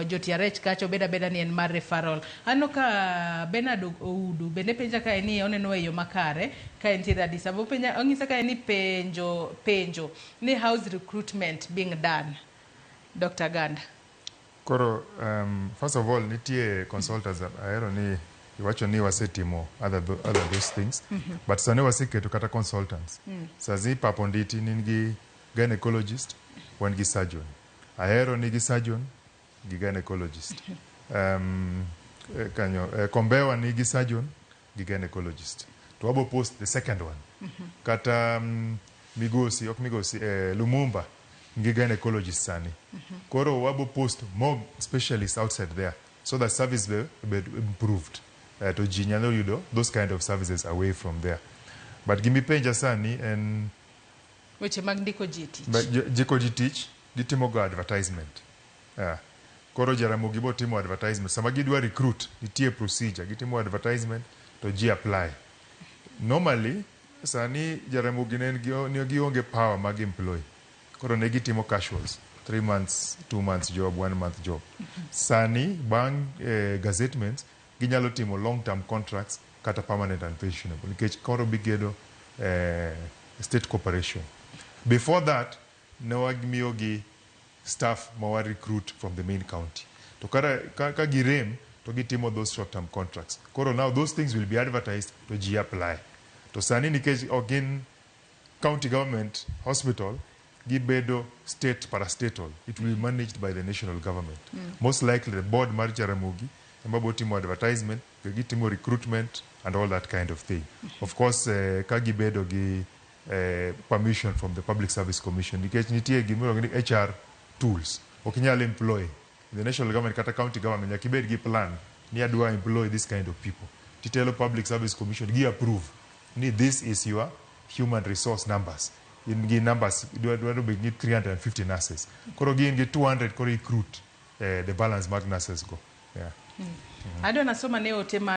jotiarech kacho beda ni en mar referral. Ano ka Bernard Oudu bende penja ka ni oneno e yo makare ka entiere Addis Ababa. Penja ong'isa ka ni penjo ni how's recruitment being done, Dr. Ganda? Koro, first of all, nitie consultants aero ni iwacho ni wasetimo other those things, but sani wasiketo kata consultants. Sazi paponditi ningi gynecologist, wan gi surgeon. Aero nigi surgeon gi gynecologist. Kombewa nigi surgeon gi gynecologist. To wabo post the second one. Kata Lumumba ngi gynecologist sani. Koro wabo post more specialists outside there so that service will be improved. To nyalo yudo those kind of services away from there. But gimi penja sani and which mag ndiko jitich. Jiko jitich gitimo go advertisement. Koro Jaramogi bo timo advertisement. Sama gidwa recruit, nitie procedure. Gitimo advertisement to ji apply. Normally, sani Jaramogi ne gionge power mag employ. Koro ne gitimo casuals. 3 months, 2 months job, 1 month job. Sani, bang gazettements, ginyalo timo long-term contracts kata permanent and pensionable. Nikech koro bigedo state corporation. Before that, nawagimiyogi staff mawa recruit from the main county. To ka girem, to gitimo those short-term contracts. Koro now those things will be advertised to ji apply. To sani nikech ogin county government hospital, gibedo state parastatal. It will be managed by the national government. Most likely the board mar Jaramogi, ambabo timo advertisement, gitimo recruitment and all that kind of thing. Of course, kagibedo gi permission from the Public Service Commission. Nikech nitie gimoro ni HR tools. Okinyal employ the national government kata county government yakibed gi plan ni adwa employ this kind of people. Titelo Public Service Commission gi approve ni this is your human resource numbers. In gi numbers do be 350 nurses. Koro gi 200 koro recruit the balance mag nurses go. Yeah. Ado nasoma ne otema